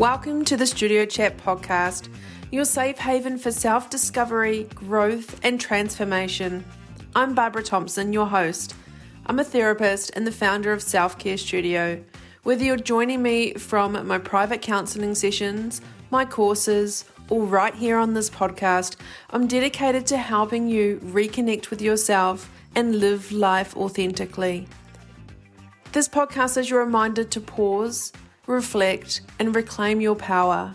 Welcome to the Studio Chat podcast, your safe haven for self-discovery, growth, and transformation. I'm Barbara Thompson, your host. I'm a therapist and the founder of Self-Care Studio. Whether you're joining me from my private counselling sessions, my courses, or right here on this podcast, I'm dedicated to helping you reconnect with yourself and live life authentically. This podcast is your reminder to pause, reflect, and reclaim your power.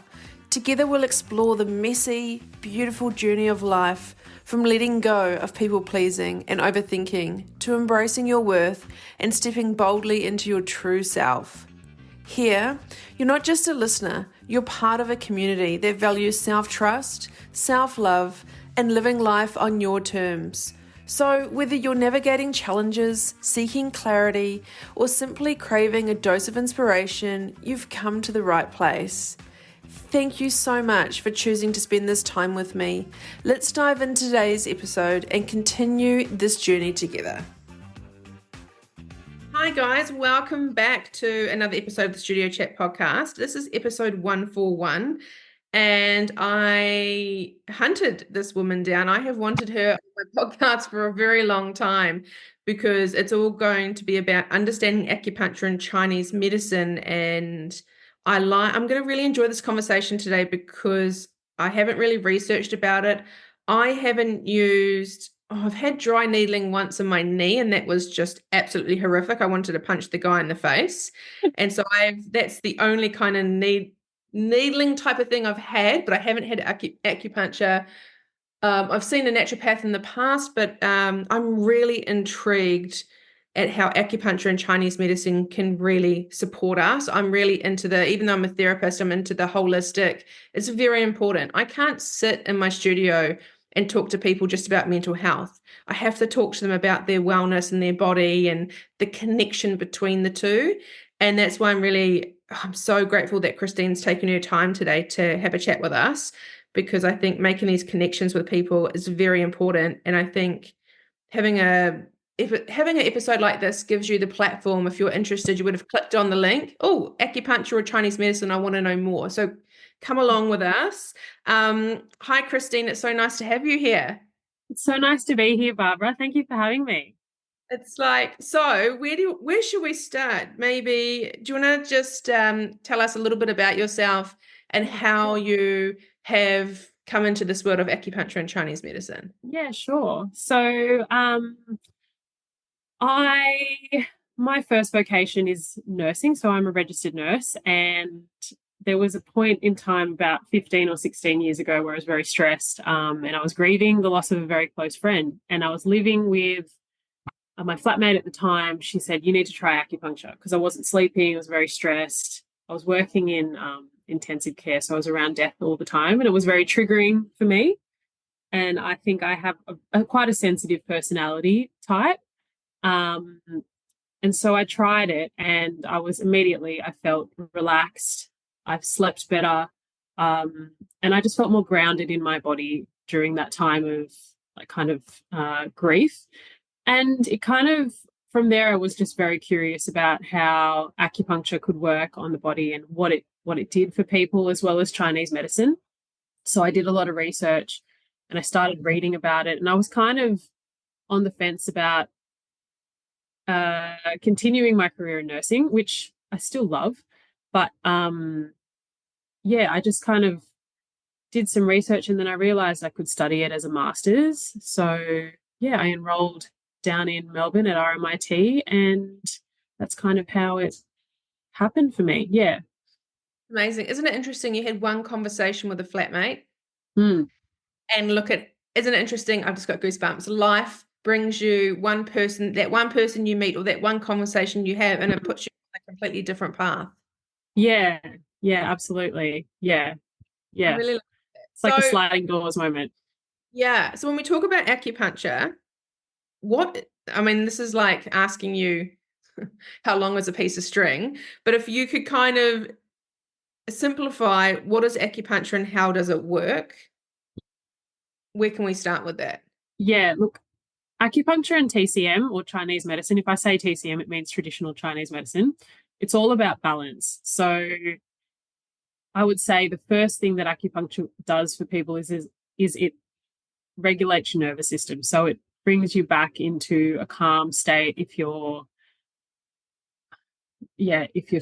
Together we'll explore the messy, beautiful journey of life, from letting go of people-pleasing and overthinking to embracing your worth and stepping boldly into your true self. Here, you're not just a listener, you're part of a community that values self-trust, self-love, and living life on your terms. So whether you're navigating challenges, seeking clarity, or simply craving a dose of inspiration, you've come to the right place. Thank you so much for choosing to spend this time with me. Let's dive into today's episode and continue this journey together. Hi guys, welcome back to another episode of the Studio Chat podcast. This is episode 141. And I hunted this woman down. I have wanted her on my podcast for a very long time because it's all going to be about understanding acupuncture and Chinese medicine. And I'm going to really enjoy this conversation today because I haven't really researched about it. I've had dry needling once in my knee, and that was just absolutely horrific. I wanted to punch the guy in the face. And so that's the only kind of needling type of thing I've had, but I haven't had acupuncture. I've seen a naturopath in the past, but I'm really intrigued at how acupuncture and Chinese medicine can really support us. I'm really into even though I'm a therapist, I'm into the holistic. It's very important. I can't sit in my studio and talk to people just about mental health. I have to talk to them about their wellness and their body and the connection between the two. And that's why I'm so grateful that Christine's taken her time today to have a chat with us, because I think making these connections with people is very important. And I think having an episode like this gives you the platform. If you're interested, you would have clicked on the link. Oh, acupuncture or Chinese medicine, I want to know more. So come along with us. Hi, Christine. It's so nice to have you here. It's so nice to be here, Barbara. Thank you for having me. It's like, so where should we start? Maybe, do you want to just tell us a little bit about yourself and how you have come into this world of acupuncture and Chinese medicine? Yeah, sure. So my first vocation is nursing. So I'm a registered nurse, and there was a point in time about 15 or 16 years ago where I was very stressed, and I was grieving the loss of a very close friend. And I was living with my flatmate at the time. She said, you need to try acupuncture, because I wasn't sleeping. I was very stressed. I was working in intensive care, so I was around death all the time, and it was very triggering for me. And I think I have quite a sensitive personality type. And so I tried it, and I felt relaxed. I've slept better. And I just felt more grounded in my body during that time of grief. And it from there, I was just very curious about how acupuncture could work on the body and what it did for people, as well as Chinese medicine. So I did a lot of research and I started reading about it. And I was kind of on the fence about continuing my career in nursing, which I still love. But I just kind of did some research, and then I realized I could study it as a master's. So I enrolled down in Melbourne at RMIT, and that's kind of how it happened for me. Yeah. Amazing. Isn't it interesting? You had one conversation with a flatmate and isn't it interesting? I've just got goosebumps. Life brings you that one person you meet, or that one conversation you have, and it puts you on a completely different path. Yeah, absolutely. Yeah. I really like that. It's like a sliding doors moment. Yeah. So when we talk about acupuncture, this is like asking you how long is a piece of string, but if you could kind of simplify, what is acupuncture and how does it work? Where can we start with that? Yeah, look, acupuncture and TCM, or Chinese medicine, if I say TCM, it means traditional Chinese medicine. It's all about balance. So I would say the first thing that acupuncture does for people is it regulates your nervous system. So it brings you back into a calm state if you're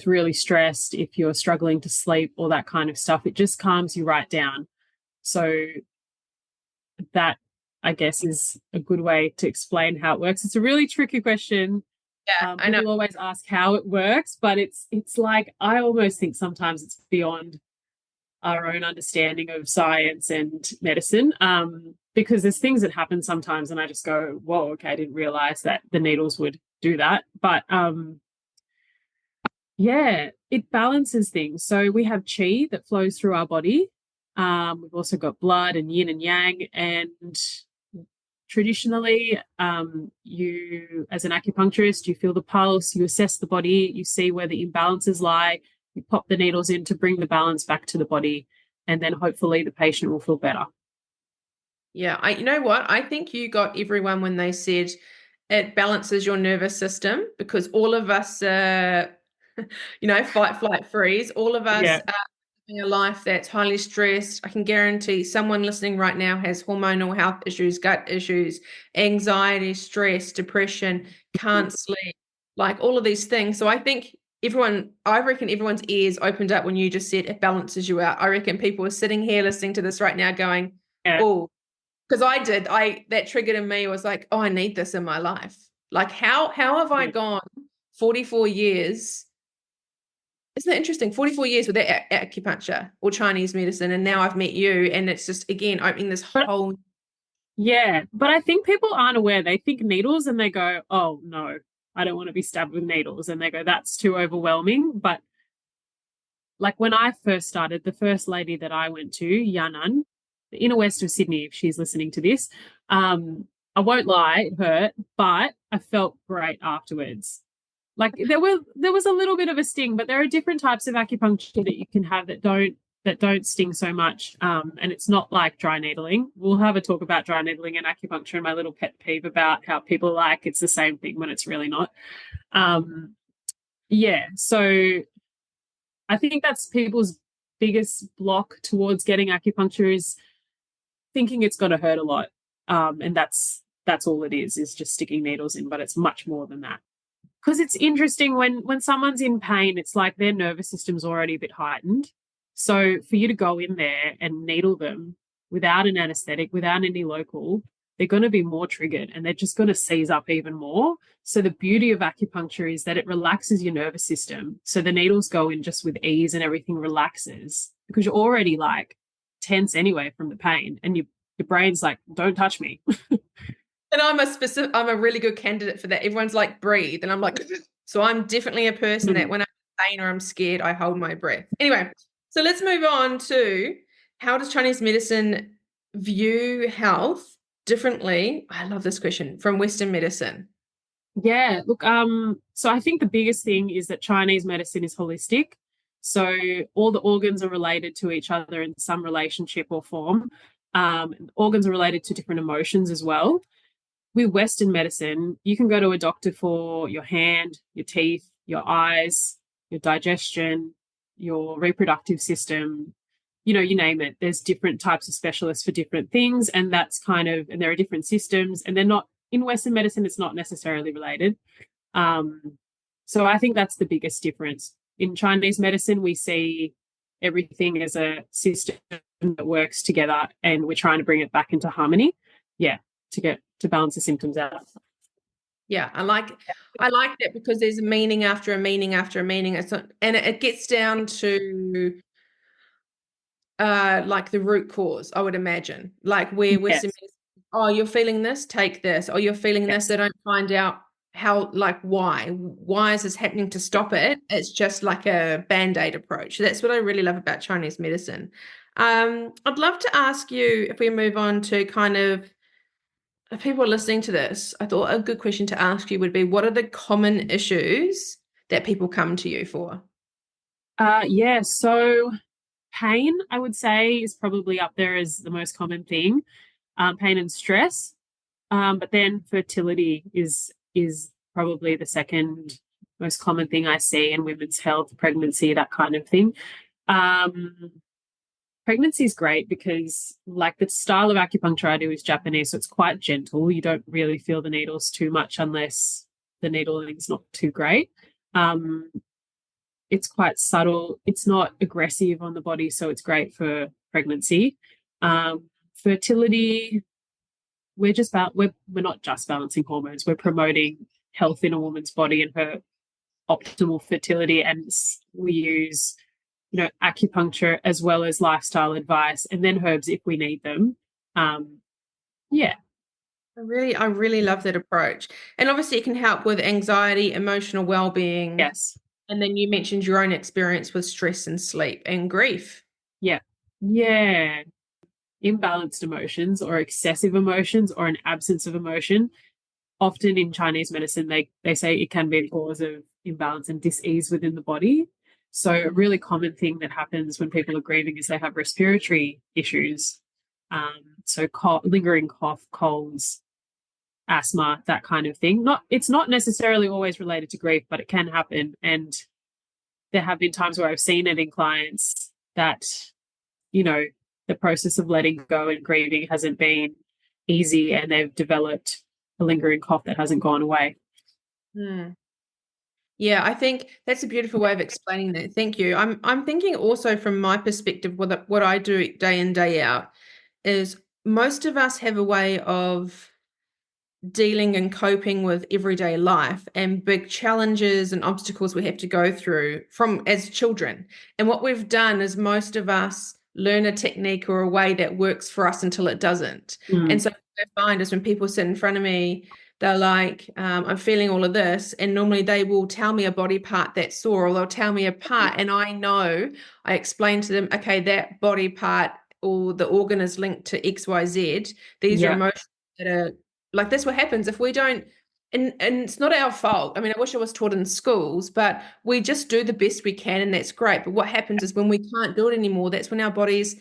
really stressed, if you're struggling to sleep, all that kind of stuff. It just calms you right down. So that, I guess, is a good way to explain how it works. It's a really tricky question. Yeah, I know. People always ask how it works, but it's like I almost think sometimes it's beyond our own understanding of science and medicine, because there's things that happen sometimes and I just go, whoa, okay, I didn't realize that the needles would do that. But yeah, it balances things. So we have qi that flows through our body. We've also got blood and yin and yang. And traditionally, you, as an acupuncturist, you feel the pulse, you assess the body, you see where the imbalances lie, you pop the needles in to bring the balance back to the body, and then hopefully the patient will feel better. Yeah, you know what? I think you got everyone when they said it balances your nervous system, because all of us, fight, flight, freeze. All of us Yeah. are living a life that's highly stressed. I can guarantee someone listening right now has hormonal health issues, gut issues, anxiety, stress, depression, can't sleep, like all of these things. So I reckon everyone's ears opened up when you just said it balances you out. I reckon people are sitting here listening to this right now going, Yeah. oh, because that triggered in me, was like, oh, I need this in my life. Like, how have I gone 44 years? Isn't that interesting? 44 years with acupuncture or Chinese medicine, and now I've met you, and it's just, again, opening this But whole. yeah, but I think people aren't aware. They think needles and they go, oh no, I don't want to be stabbed with needles. And they go, that's too overwhelming. But like when I first started, the first lady that I went to, Yanan, the inner west of Sydney, if she's listening to this, I won't lie, it hurt, but I felt great afterwards. Like there was a little bit of a sting, but there are different types of acupuncture that you can have that don't sting so much. And it's not like dry needling. We'll have a talk about dry needling and acupuncture and my little pet peeve about how people like it's the same thing when it's really not. Yeah, so I think that's people's biggest block towards getting acupuncture is thinking it's going to hurt a lot. And that's all it is just sticking needles in, but it's much more than that. Because it's interesting when someone's in pain, it's like their nervous system's already a bit heightened. So for you to go in there and needle them without an anesthetic, without any local, they're going to be more triggered and they're just going to seize up even more. So the beauty of acupuncture is that it relaxes your nervous system. So the needles go in just with ease and everything relaxes because you're already like tense anyway from the pain, and your brain's like, don't touch me. And I'm a really good candidate for that. Everyone's like, breathe. And I'm like, so I'm definitely a person that when I'm in pain or I'm scared, I hold my breath. Anyway, so let's move on to, how does Chinese medicine view health differently? I love this question, from Western medicine. Yeah, look, so I think the biggest thing is that Chinese medicine is holistic. So all the organs are related to each other in some relationship or form. Organs are related to different emotions as well. With Western medicine, you can go to a doctor for your hand, your teeth, your eyes, your digestion, your reproductive system, you name it. There's different types of specialists for different things, and and there are different systems, and they're not, in Western medicine, it's not necessarily related. So I think that's the biggest difference. In Chinese medicine, we see everything as a system that works together, and we're trying to bring it back into harmony. Yeah, to balance the symptoms out. Yeah, I like that, because there's a meaning after a meaning after a meaning. It's not, and it gets down to like the root cause, I would imagine. Like where Western Yes. medicine, oh, you're feeling this, take this. Or you're feeling this, Yes. they don't find out how, like, why is this happening to stop it. It's just like a band-aid approach. That's what I really love about Chinese medicine. I'd love to ask you, if we move on to kind of, if people are listening to this, I thought a good question to ask you would be, what are the common issues that people come to you for? Yeah, so pain, I would say, is probably up there as the most common thing. Pain and stress. But then fertility is probably the second most common thing I see in women's health, pregnancy, that kind of thing. Um, Pregnancy is great because, like, the style of acupuncture I do is Japanese, so it's quite gentle. You don't really feel the needles too much unless the needling's not too great. Um, it's quite subtle. It's not aggressive on the body, so it's great for pregnancy. Fertility, we're not just balancing hormones. We're promoting health in a woman's body and her optimal fertility, and we use acupuncture as well as lifestyle advice, and then herbs if we need them. Yeah. I really love that approach. And obviously it can help with anxiety, emotional well-being. Yes. And then you mentioned your own experience with stress and sleep and grief. Yeah. Yeah. Imbalanced emotions or excessive emotions or an absence of emotion. Often in Chinese medicine, they say it can be a cause of imbalance and dis-ease within the body. So a really common thing that happens when people are grieving is they have respiratory issues. So lingering cough, colds, asthma, that kind of thing. It's not necessarily always related to grief, but it can happen. And there have been times where I've seen it in clients that, the process of letting go and grieving hasn't been easy, and they've developed a lingering cough that hasn't gone away. Hmm. Yeah, I think that's a beautiful way of explaining that. Thank you. I'm thinking also from my perspective, what I do day in, day out is most of us have a way of dealing and coping with everyday life and big challenges and obstacles we have to go through from as children. And what we've done is most of us learn a technique or a way that works for us until it doesn't. And so what I find is when people sit in front of me, they're like, I'm feeling all of this. And normally they will tell me a body part that's sore, or they'll tell me a part. And I explain to them, okay, that body part or the organ is linked to XYZ. These are Yeah. emotions that are like, that's what happens if we don't, and it's not our fault. I mean, I wish I was taught in schools, but we just do the best we can, and that's great. But what happens is when we can't do it anymore, that's when our body's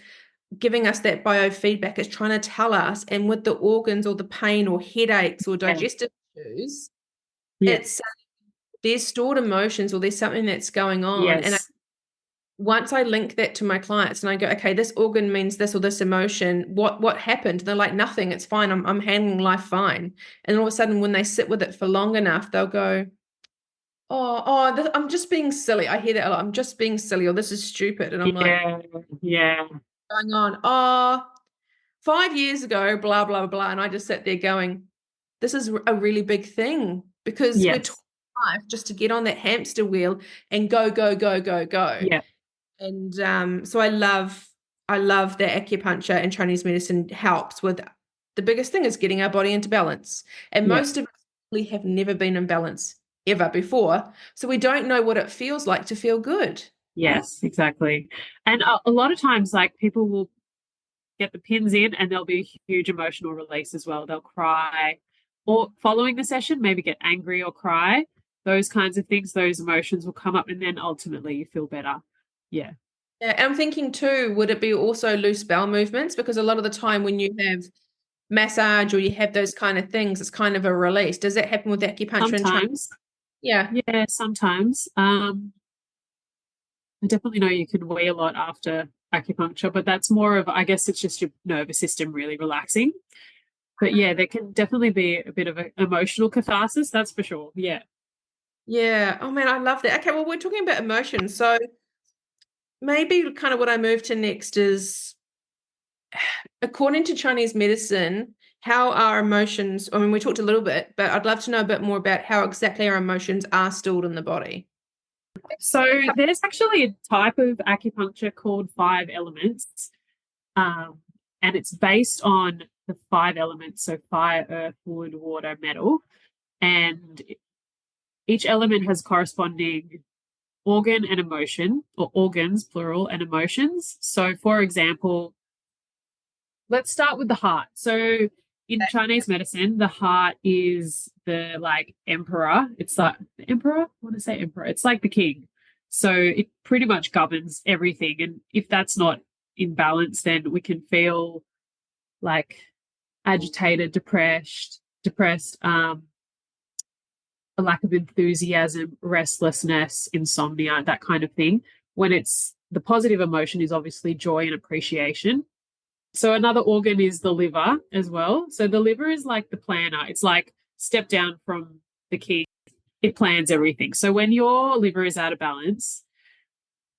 giving us that biofeedback. It's trying to tell us, and with the organs or the pain or headaches or digestive issues, Yeah. it's there's stored emotions or there's something that's going on. And Yes. once I link that to my clients and I go, okay, this organ means this or this emotion, what happened? They're like, nothing, it's fine. I'm handling life fine. And all of a sudden, when they sit with it for long enough, they'll go, I'm just being silly. I hear that a lot. I'm just being silly, or this is stupid. And I'm like, Yeah. Yeah. going on, 5 years ago, blah, blah, blah. And I just sat there going, this is a really big thing because we're taught Yes. life just to get on that hamster wheel and go, go, go, go, go. Yeah. And so I love that acupuncture and Chinese medicine helps with the biggest thing is getting our body into balance. And Yeah. most of us really have never been in balance ever before. So we don't know what it feels like to feel good. Yes, exactly. And a lot of times, like, people will get the pins in and there'll be a huge emotional release as well. They'll cry, or following the session, maybe get angry or cry. Those kinds of things, those emotions will come up, and then ultimately you feel better. Yeah. Yeah, and I'm thinking too, would it be also loose bowel movements? Because a lot of the time when you have massage or you have those kind of things, it's kind of a release. Does that happen with acupuncture and Chinese? Sometimes. Yeah. Yeah, sometimes. I definitely know you can wee a lot after acupuncture, but that's more of, I guess it's just your nervous system really relaxing. But yeah, there can definitely be a bit of an emotional catharsis, that's for sure. Yeah. Yeah. Oh man, I love that. Okay, well, we're talking about emotions. So maybe kind of what I move to next is according to Chinese medicine, how our emotions, I mean, we talked a little bit, but I'd love to know a bit more about how exactly our emotions are stored in the body. So there's actually a type of acupuncture called 5 elements, um, and it's based on the 5 elements, so fire, earth, wood, water, metal, and each element has corresponding organ and emotion, or organs plural, and emotions. So for example, let's start with the heart. So in Chinese medicine, the heart is the, like, emperor. It's like the emperor. I want to say emperor. It's like the king. So it pretty much governs everything. And if that's not in balance, then we can feel like agitated, depressed, a lack of enthusiasm, restlessness, insomnia, that kind of thing. When it's the positive emotion is obviously joy and appreciation. So another organ is the liver as well. So the liver is like the planner. It's like step down from the key. It plans everything. So when your liver is out of balance,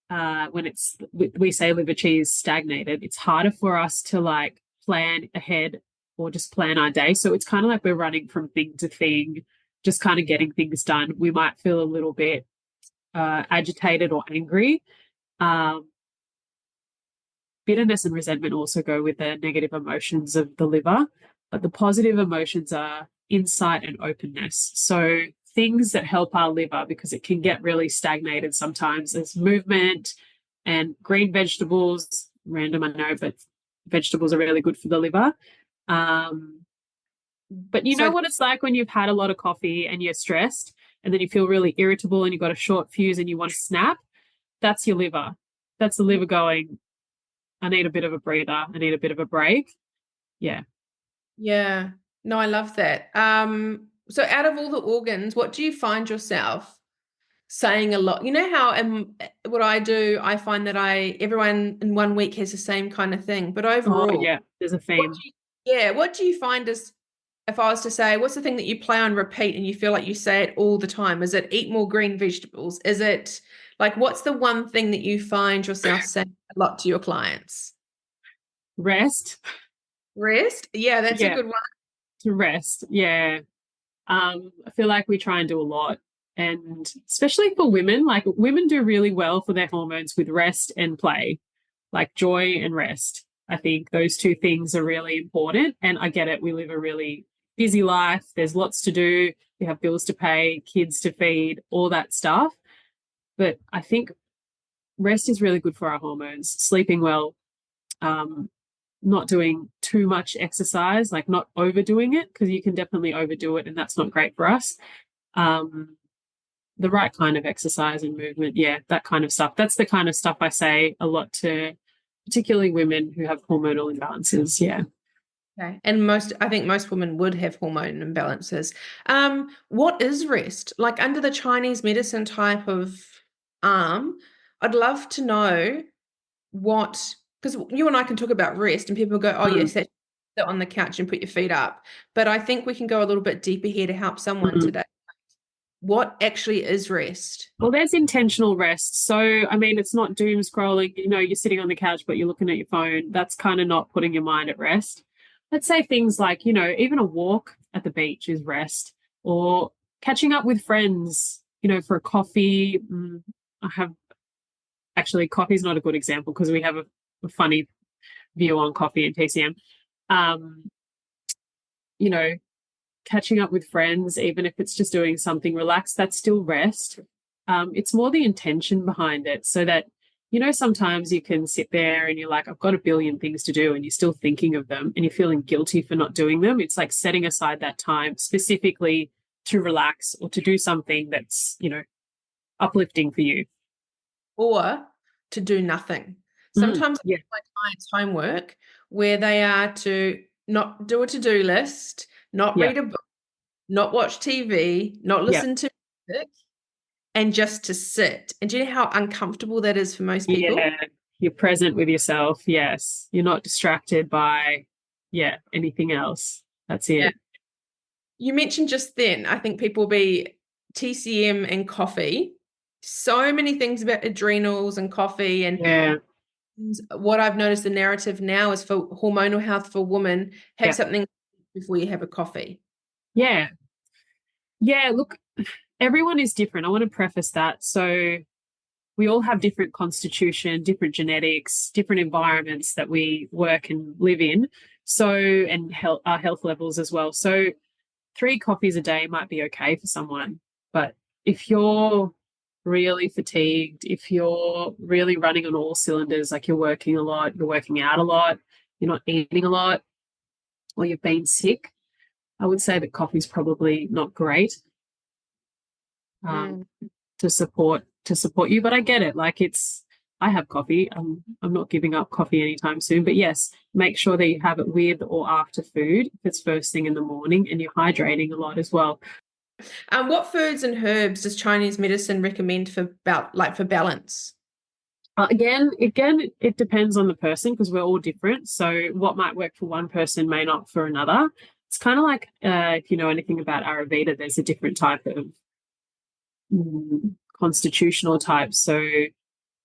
when it's, we say liver chi is stagnated, it's harder for us to like plan ahead or just plan our day. So it's kind of like we're running from thing to thing, just kind of getting things done. We might feel a little bit agitated or angry. Bitterness and resentment also go with the negative emotions of the liver, but the positive emotions are insight and openness. So things that help our liver, because it can get really stagnated sometimes, is movement and green vegetables. Random, I know, but vegetables are really good for the liver. But you know what it's like when you've had a lot of coffee and you're stressed and then you feel really irritable and you've got a short fuse and you want to snap? That's your liver. That's the liver going, I need a bit of a breather. I need a bit of a break. Yeah. Yeah. No, I love that. So out of all the organs, what do you find yourself saying a lot? You know how what I do, I find that everyone in 1 week has the same kind of thing, but overall, yeah, there's a theme. What do you find is, if I was to say, what's the thing that you play on repeat and you feel like you say it all the time? Is it eat more green vegetables? Is it like, what's the one thing that you find yourself saying a lot to your clients? Rest. Rest? Yeah, that's a good one. To rest. Yeah. I feel like we try and do a lot. And especially for women, like women do really well for their hormones with rest and play, like joy and rest. I think those two things are really important. And I get it. We live a really busy life. There's lots to do. We have bills to pay, kids to feed, all that stuff. But I think rest is really good for our hormones. Sleeping well, not doing too much exercise, like not overdoing it, because you can definitely overdo it and that's not great for us. The right kind of exercise and movement, yeah, that kind of stuff. That's the kind of stuff I say a lot to particularly women who have hormonal imbalances. Yeah. Okay. And I think most women would have hormone imbalances. What is rest? Like under the Chinese medicine type of arm, I'd love to know because you and I can talk about rest and people go, oh, yes, that's sit on the couch and put your feet up. But I think we can go a little bit deeper here to help someone today. What actually is rest? Well, there's intentional rest. So, I mean, it's not doom scrolling, you're sitting on the couch, but you're looking at your phone. That's kind of not putting your mind at rest. Let's say things like, even a walk at the beach is rest, or catching up with friends, for a coffee. Coffee is not a good example because we have a funny view on coffee and TCM. Catching up with friends, even if it's just doing something relaxed, that's still rest. It's more the intention behind it, so that, sometimes you can sit there and you're like, I've got a billion things to do, and you're still thinking of them and you're feeling guilty for not doing them. It's like setting aside that time specifically to relax or to do something that's, uplifting for you. Or to do nothing. Sometimes I my clients' homework where they are to not do a to-do list, not read a book, not watch TV, not listen to music, and just to sit. And do you know how uncomfortable that is for most people? Yeah, you're present with yourself. Yes, you're not distracted by anything else. That's it. Yeah. You mentioned just then, I think people will be TCM and coffee. So many things about adrenals and coffee, and what I've noticed the narrative now is for hormonal health for women, have something before you have a coffee. Yeah. Look, everyone is different. I want to preface that. So we all have different constitution, different genetics, different environments that we work and live in. So, and our health levels as well. So 3 coffees a day might be okay for someone. But if you're really fatigued, if you're really running on all cylinders, like you're working a lot, you're working out a lot, you're not eating a lot, or you've been sick, I would say that coffee's probably not great to support you. But I get it. Like I have coffee. I'm not giving up coffee anytime soon. But yes, make sure that you have it with or after food if it's first thing in the morning, and you're hydrating a lot as well. What foods and herbs does Chinese medicine recommend for balance? Again, it depends on the person because we're all different. So what might work for one person may not for another. It's kind of like if you know anything about Ayurveda, there's a different type of constitutional type. So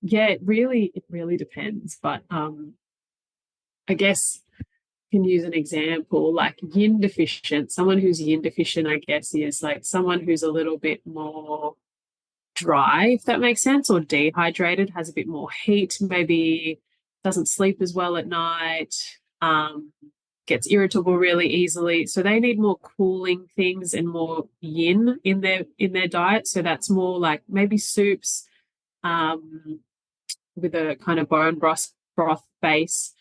yeah, it really depends. But I guess can use an example like yin deficient. Someone who's yin deficient, I guess, is like someone who's a little bit more dry, if that makes sense, or dehydrated, has a bit more heat, maybe doesn't sleep as well at night, gets irritable really easily. So they need more cooling things and more yin in their diet. So that's more like maybe soups with a kind of bone broth base.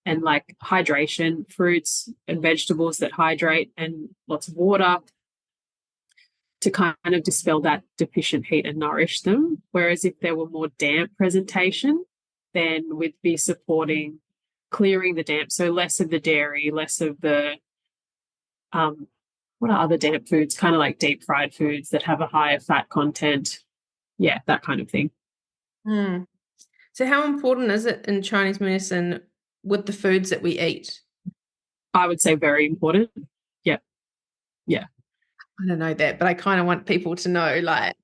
And like hydration, fruits and vegetables that hydrate, and lots of water to kind of dispel that deficient heat and nourish them. Whereas if there were more damp presentation, then we'd be supporting clearing the damp. So less of the dairy, less of the, what are other damp foods? Kind of like deep fried foods that have a higher fat content. Yeah, that kind of thing. Mm. So how important is it in Chinese medicine with the foods that we eat? I would say very important. Yeah. Yeah. I don't know that, but I kind of want people to know like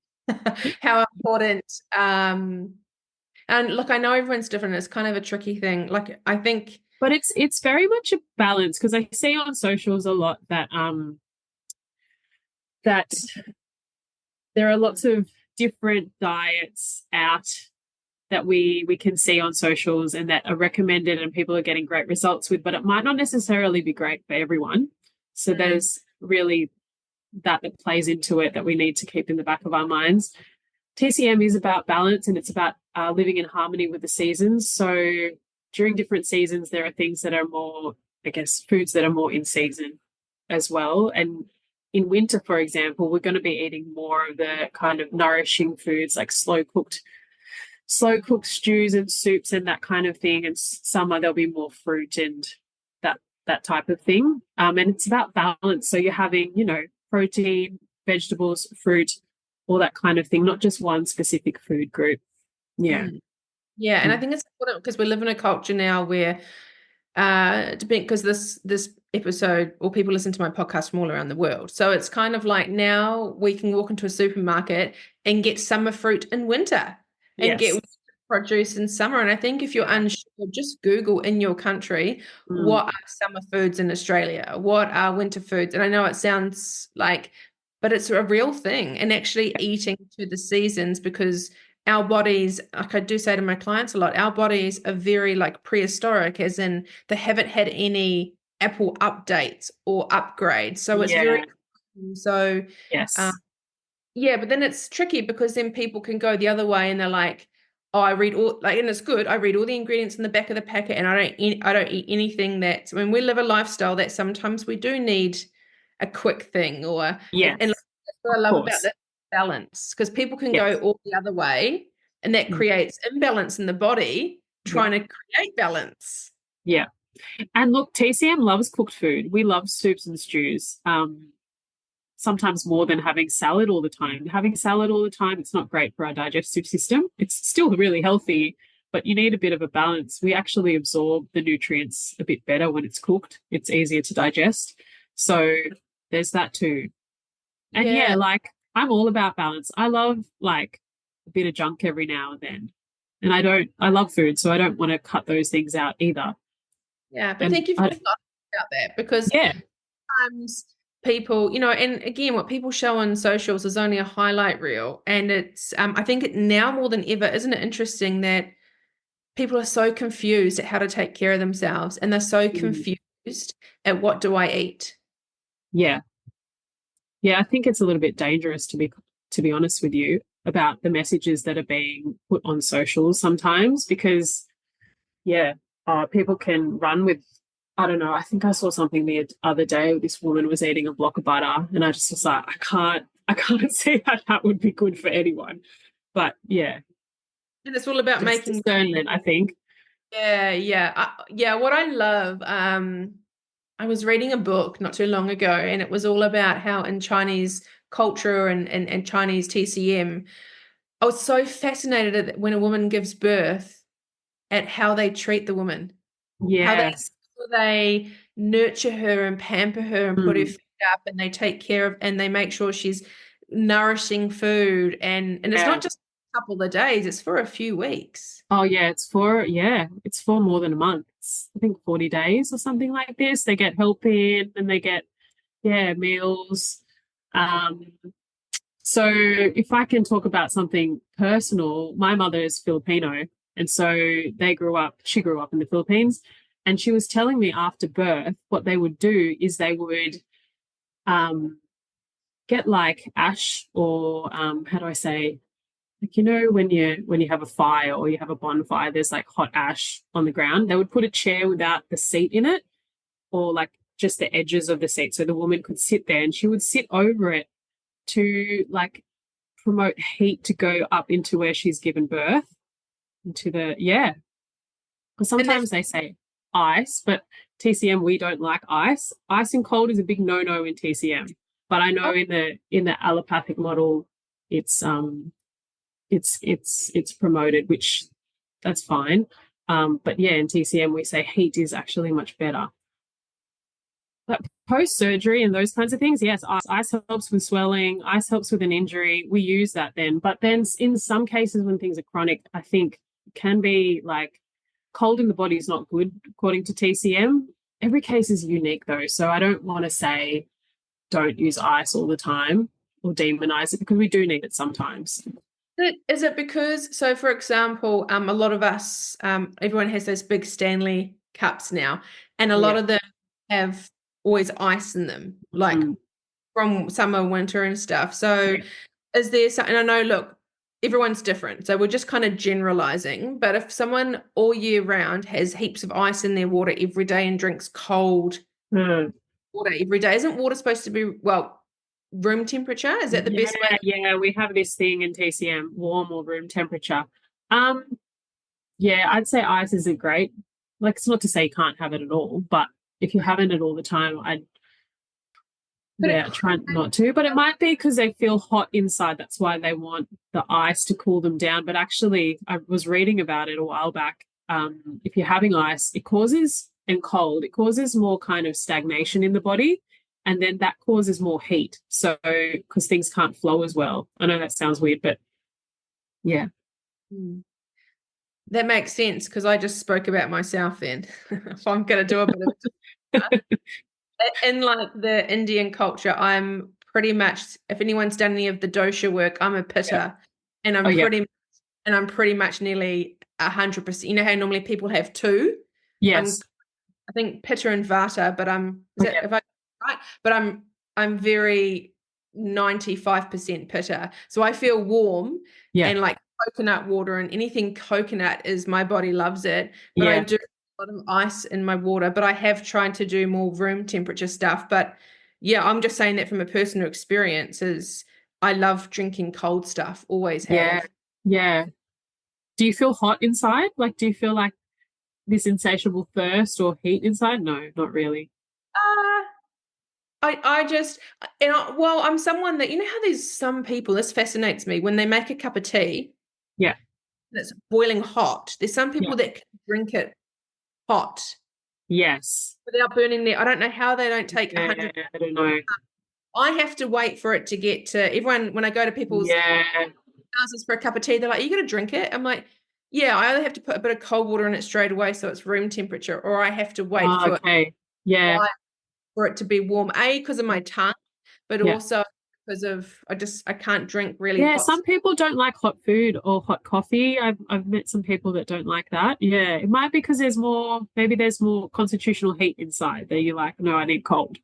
how important and look, I know everyone's different. It's kind of a tricky thing. Like I think But it's very much a balance because I see on socials a lot that there are lots of different diets out that we can see on socials and that are recommended and people are getting great results with, but it might not necessarily be great for everyone. So there's really that plays into it that we need to keep in the back of our minds. TCM is about balance and it's about living in harmony with the seasons. So during different seasons, there are things that are more, I guess, foods that are more in season as well. And in winter, for example, we're going to be eating more of the kind of nourishing foods like slow cooked stews and soups and that kind of thing. And summer there'll be more fruit and that type of thing. And it's about balance. So you're having, you know, protein, vegetables, fruit, all that kind of thing, not just one specific food group. Yeah. Yeah, and I think it's important because we live in a culture now where because this episode or people listen to my podcast from all around the world. So it's kind of like now we can walk into a supermarket and get summer fruit in winter and get Yes. produce in summer. And I think if you're unsure, just Google in your country, what are summer foods in Australia? What are winter foods? And I know it sounds like, but it's a real thing. And actually eating to the seasons because our bodies, like I do say to my clients a lot, our bodies are very like prehistoric, as in they haven't had any Apple updates or upgrades. So it's very so Yes. yeah, but then it's tricky because then people can go the other way and they're like, oh, I read all like, and it's good. I read all the ingredients in the back of the packet, and I don't eat anything that. I mean, we live a lifestyle that sometimes we do need a quick thing, or Yes. and that's what I Of love about course. this balance because people can go Yes. all the other way, and that creates imbalance in the body Yeah. trying to create balance. Yeah. And look, TCM loves cooked food. We love soups and stews. Sometimes more than having salad all the time. Having salad all the time, it's not great for our digestive system. It's still really healthy, but you need a bit of a balance. We actually absorb the nutrients a bit better when it's cooked. It's easier to digest. So there's that too. And yeah, Yeah, like I'm all about balance. I love like a bit of junk every now and then. And I love food, so I don't want to cut those things out either. yeah. But And thank you for talking about that because yeah, sometimes people, and again, what people show on socials is only a highlight reel. And it's, I think it now more than ever, isn't it interesting that people are so confused at how to take care of themselves and they're so confused at what do I eat? yeah. Yeah, I think it's a little bit dangerous to be honest with you about the messages that are being put on socials sometimes because yeah, people can run with I don't know. I think I saw something the other day. This woman was eating a block of butter, and I just was like, I can't see how that would be good for anyone. But yeah, And it's all about just making, discernment, I think. yeah. What I love, I was reading a book not too long ago, and it was all about how in Chinese culture and Chinese TCM, I was so fascinated at when a woman gives birth at how they treat the woman, how Yes. they nurture her and pamper her and put her Mm. feet up and they take care of and they make sure she's nourishing food and it's Yeah. not just a couple of days, it's for a few weeks. Oh it's for more than a month. It's, I think 40 days or something like this. They get help in and they get meals. Um so if I can talk about something personal, my mother is Filipino and so she grew up in the Philippines and she was telling me after birth what they would do is they would um get like ash or how do I say, like when you have a fire or you have a bonfire, there's like hot ash on the ground. They would put a chair without the seat in it, or like just the edges of the seat, so the woman could sit there, and she would sit over it to like promote heat to go up into where she's given birth, into the yeah. Because And that's sometimes they say ice, but TCM we don't like ice. Ice and cold is a big no-no in TCM. But I know in the allopathic model, it's it's promoted, which that's fine. But yeah, in TCM we say heat is actually much better. But post surgery and those kinds of things, yes, ice helps with swelling, ice helps with an injury. We use that then. But then in some cases when things are chronic, I think it can be like cold in the body is not good according to TCM. Every case is unique though, so I don't want to say don't use ice all the time or demonize it because we do need it sometimes. is it because, so for example, a lot of us, everyone has those big Stanley cups now, and a lot Yeah. of them have always ice in them, like Mm. from summer, winter, and stuff. So, Yeah. is there something? I know, look, everyone's different, so we're just kind of generalizing. But if someone all year round has heaps of ice in their water every day and drinks cold Mm. water every day, isn't water supposed to be, well, room temperature? Is that the Yeah, best way? yeah, we have this thing in TCM, warm or room temperature. Um, yeah, I'd say ice isn't great. Like, it's not to say you can't have it at all, but if you're having it all the time, I'd But it yeah, try not to. But it might be because they feel hot inside. That's why they want the ice to cool them down. But actually, I was reading about it a while back. If you're having ice, it causes and cold, it causes more kind of stagnation in the body. And then that causes more heat. So, because things can't flow as well. I know that sounds weird, but yeah. Hmm. That makes sense because I just spoke about myself then. If I'm going to do a bit of in like the Indian culture, I'm pretty much, if anyone's done any of the dosha work, I'm a Yeah. pitta and Oh, yeah. I'm pretty much nearly 100%. You know how normally people have two? I'm Yes. I think pitta and vata, but is Oh, that yeah. if I right? But I'm very 95% pitta. So I feel warm Yeah. and like coconut water and anything coconut is my body loves it. But I Yeah. do a lot of ice in my water, but I have tried to do more room temperature stuff. But yeah, I'm just saying that from a personal experience is I love drinking cold stuff, always Yeah. have. Yeah. Do you feel hot inside? Like, do you feel like this insatiable thirst or heat inside? No, not really. Uh, I just well, I'm someone that, you know how there's some people, this fascinates me, when they make a cup of tea Yeah. and it's boiling hot. There's some Yeah. people that can drink it hot Yes. without burning their, I don't know how they don't take Yeah. 100. I don't know. I have to wait for it to get to everyone when I go to people's Yeah. houses for a cup of tea, they're like, "You got to drink it." I'm like, "Yeah, I either have to put a bit of cold water in it straight away so it's room temperature, or I have to wait Oh, okay. Yeah. for it to be warm. A, because of my tongue, but Yeah. also because of I can't drink really Yeah. hot. Some people don't like hot food or hot coffee. I've met some people that don't like that. Yeah. It might be because maybe there's more constitutional heat inside that you're like, no, I need cold.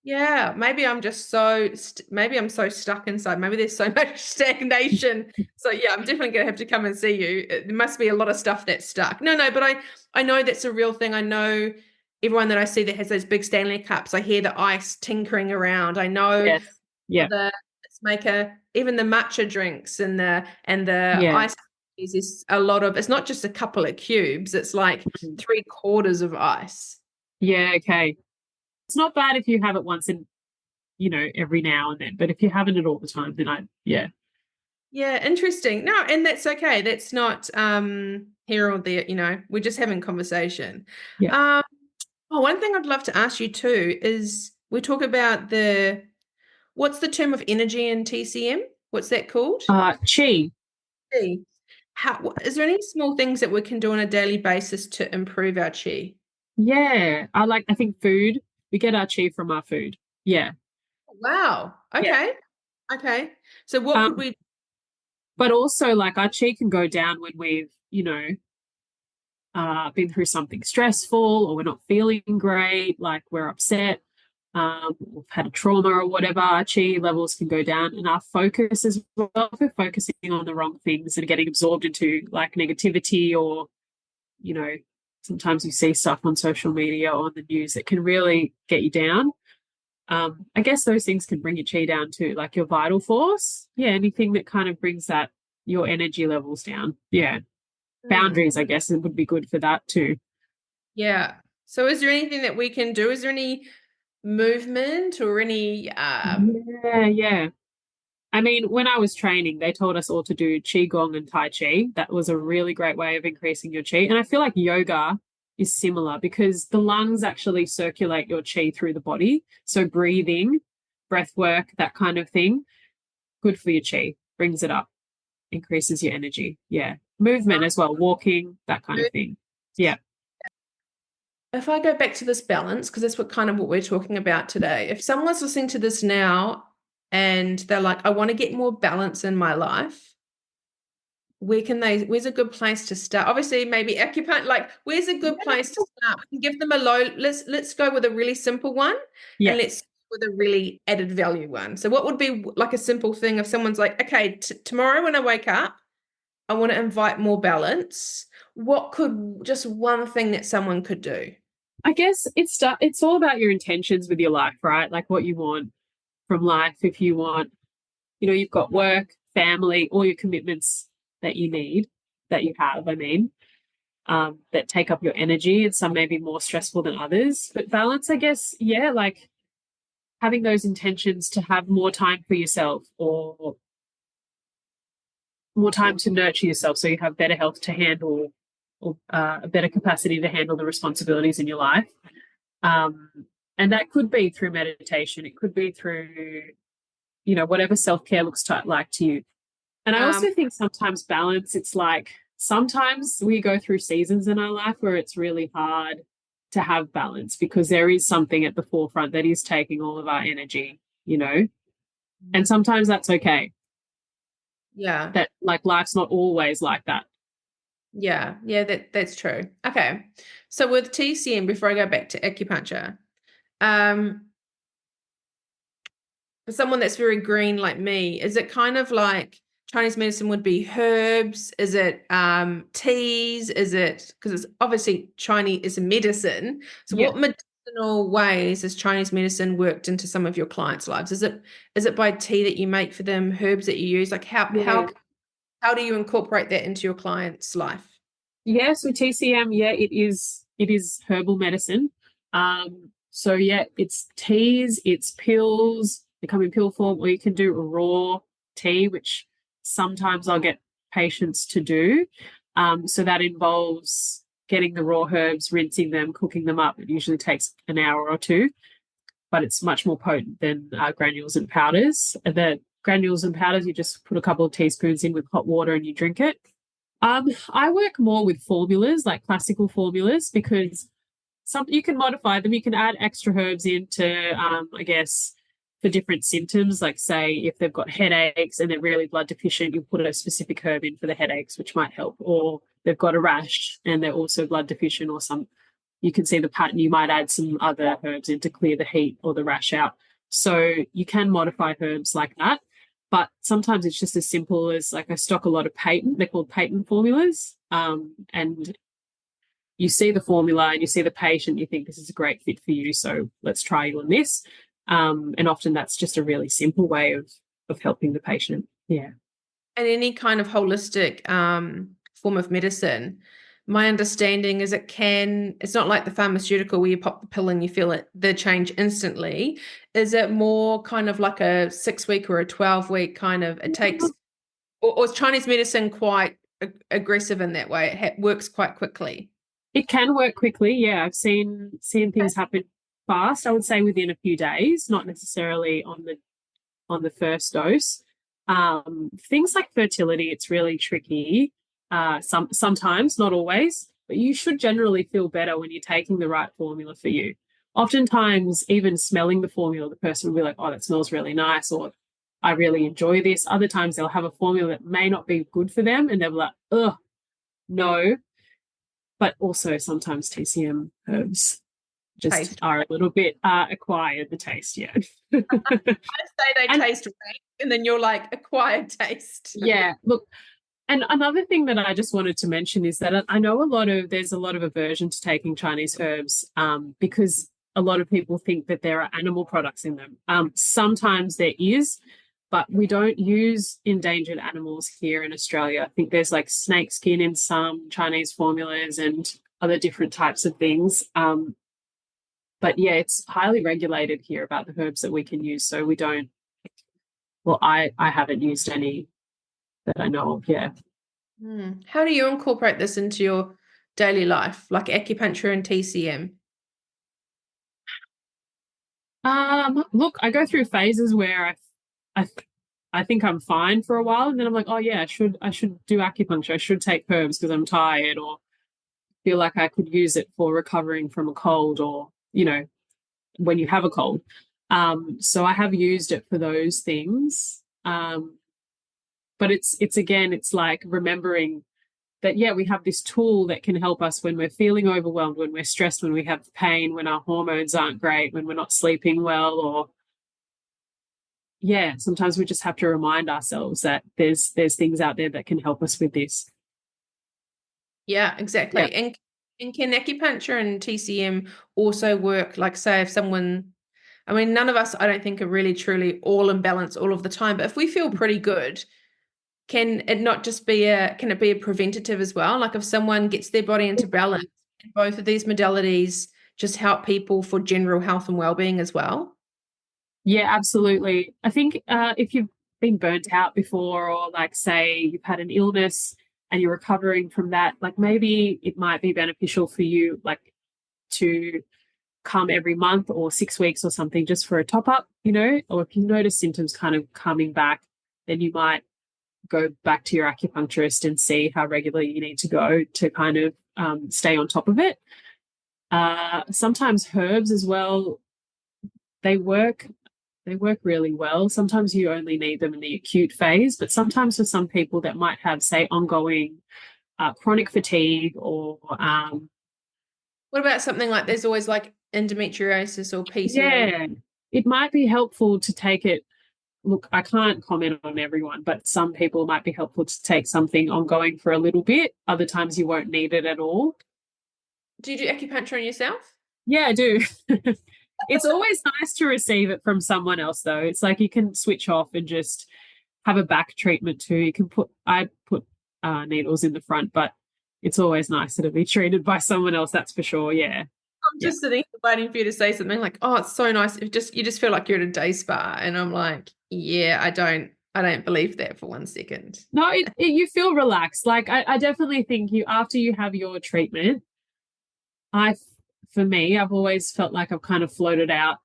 Yeah, maybe I'm just maybe I'm so stuck inside. Maybe there's so much stagnation. So yeah, I'm definitely gonna have to come and see you. There must be a lot of stuff that's stuck. No, but I know that's a real thing. I know everyone that I see that has those big Stanley cups. I hear the ice tinkering around. I know Yes. Yeah. the let's make a even the matcha drinks and the Yeah. ice is a lot of, it's not just a couple of cubes, it's like three-quarters of ice. Yeah. Okay. It's not bad if you have it once in, every now and then, but if you're having it all the time, then yeah. Yeah, interesting. No, and that's okay. That's not here or there, we're just having conversation. Yeah. Um, one thing I'd love to ask you too is we talk about what's the term of energy in TCM? What's that called? Chi. Chi. Is there any small things that we can do on a daily basis to improve our chi? Yeah. I think food. We get our chi from our food. Yeah. Wow. Yeah. Okay. Okay. So what could Um, we but also like our chi can go down when we've, been through something stressful or we're not feeling great, like we're upset, we've had a trauma or whatever, our chi levels can go down and our focus as well. If we're focusing on the wrong things and getting absorbed into like negativity or, you know, sometimes you see stuff on social media or on the news that can really get you down. I guess those things can bring your chi down too, like your vital force. Yeah, anything that kind of brings that your energy levels down. Yeah. Hmm. Boundaries, I guess, it would be good for that too. Yeah. So is there anything that we can do? Is there any movement or any Yeah, yeah. I mean, when I was training, they told us all to do Qigong and Tai Chi. That was a really great way of increasing your Qi. And I feel like yoga is similar because the lungs actually circulate your Qi through the body. So breathing, breath work, that kind of thing, good for your Qi, brings it up, increases your energy. Yeah. Movement as well, walking, that kind of thing. Yeah. if I go back to this balance, because that's what we're talking about today. If someone's listening to this now and they're like, I want to get more balance in my life, where's a good place to start? Obviously, maybe acupuncture, like where's a good place to start? We can give them a low, let's go with a really simple one Yeah. and let's go with a really added value one. So what would be like a simple thing if someone's like, okay, tomorrow when I wake up, I want to invite more balance. What could just one thing that someone could do? I guess it's all about your intentions with your life, right? Like what you want from life. If you want, you've got work, family, all your commitments that you need, that you have, that take up your energy, and some may be more stressful than others. But balance, I guess, yeah, like having those intentions to have more time for yourself or more time to nurture yourself so you have better health to handle or a better capacity to handle the responsibilities in your life. Um, and that could be through meditation. It could be through, whatever self-care looks like to you. And I Um, also think sometimes balance, it's like sometimes we go through seasons in our life where it's really hard to have balance because there is something at the forefront that is taking all of our energy. And sometimes that's okay. yeah. That like life's not always like that. Yeah, yeah, that's true. Okay. So with TCM, before I go back to acupuncture, um, for someone that's very green like me, is it kind of like Chinese medicine would be herbs? Is it teas? Is it because it's obviously Chinese is a medicine. So Yeah. what medicinal ways has Chinese medicine worked into some of your clients' lives? Is it by tea that you make for them, herbs that you use? Like how Yeah. how how do you incorporate that into your client's life? Yes, with TCM, yeah, it is herbal medicine. So yeah, it's teas, it's pills, they come in pill form, or you can do a raw tea, which sometimes I'll get patients to do. So that involves getting the raw herbs, rinsing them, cooking them up. It usually takes an hour or two, but it's much more potent than granules and powders. And the granules and powders, you just put a couple of teaspoons in with hot water and you drink it. I work more with formulas, like classical formulas, because some you can modify them. You can add extra herbs into, I guess, for different symptoms. Like say if they've got headaches and they're really blood deficient, you put a specific herb in for the headaches, which might help. Or they've got a rash and they're also blood deficient, or some you can see the pattern. You might add some other herbs in to clear the heat or the rash out. So you can modify herbs like that. But sometimes it's just as simple as like I stock a lot of patent, they're called patent formulas. And you see the formula and you see the patient, you think this is a great fit for you. So let's try you on this. And often that's just a really simple way of helping the patient. Yeah. And any kind of holistic form of medicine, my understanding is it's not like the pharmaceutical where you pop the pill and you feel the change instantly. Is it more kind of like a 6 week or a 12 week kind of, it takes Or is Chinese medicine quite aggressive in that way? It works quite quickly. It can work quickly. Yeah, I've seen things happen fast. I would say within a few days, not necessarily on the first dose. Things like fertility, it's really tricky. Sometimes, not always, but you should generally feel better when you're taking the right formula for you. Oftentimes, even smelling the formula, the person will be like, "Oh, that smells really nice," or "I really enjoy this." Other times, they'll have a formula that may not be good for them, and they'll be like, "Ugh, no." But also sometimes TCM herbs just Taste. are a little bit acquired the taste, yeah. I say they And taste rank, and then you're like acquired taste. yeah, look, and another thing that I just wanted to mention is that I know there's a lot of aversion to taking Chinese herbs because a lot of people think that there are animal products in them. Sometimes there is, but we don't use endangered animals here in Australia. I think there's like snake skin in some Chinese formulas and other different types of things. But yeah, it's highly regulated here about the herbs that we can use. So we don't, well, I haven't used any that I know of, yeah. How do you incorporate this into your daily life, like acupuncture and TCM? Look, I go through phases where I, I think I'm fine for a while, and then I'm like, oh yeah, I should do acupuncture. I should take herbs because I'm tired, or feel like I could use it for recovering from a cold, or when you have a cold. So I have used it for those things. But it's again, it's like remembering that yeah, we have this tool that can help us when we're feeling overwhelmed, when we're stressed, when we have pain, when our hormones aren't great, when we're not sleeping well, or yeah, sometimes we just have to remind ourselves that there's things out there that can help us with this. Yeah, Yeah. exactly. And can acupuncture and TCM also work, like say if someone, I mean, none of us, I don't think, are really truly all in balance all of the time, but if we feel pretty good, can it not just be can it be a preventative as well? Like if someone gets their body into balance, both of these modalities just help people for general health and well-being as well. Yeah, absolutely. I think if you've been burnt out before, or like say you've had an illness and you're recovering from that, like maybe it might be beneficial for you, like to come every month or 6 weeks or something just for a top up, or if you notice symptoms kind of coming back, then you might go back to your acupuncturist and see how regularly you need to go to kind of stay on top of it. Sometimes herbs as well, they work they work really well. Sometimes you only need them in the acute phase, but sometimes for some people that might have, say, ongoing chronic fatigue or What about something like there's always like endometriosis or PCOS? yeah, it might be helpful to take it. Look, I can't comment on everyone, but some people might be helpful to take something ongoing for a little bit. Other times you won't need it at all. Do you do acupuncture on yourself? Yeah, I do. It's always nice to receive it from someone else, though. It's like you can switch off and just have a back treatment too. I put needles in the front, but it's always nicer to be treated by someone else. That's for sure. Yeah, I'm yeah. just sitting here waiting for you to say something like, "Oh, it's so nice." You just feel like you're at a day spa, and I'm like, "Yeah, I don't believe that for 1 second." No, you feel relaxed. Like I definitely think you after you have your treatment. I, for me, I've always felt like I've kind of floated out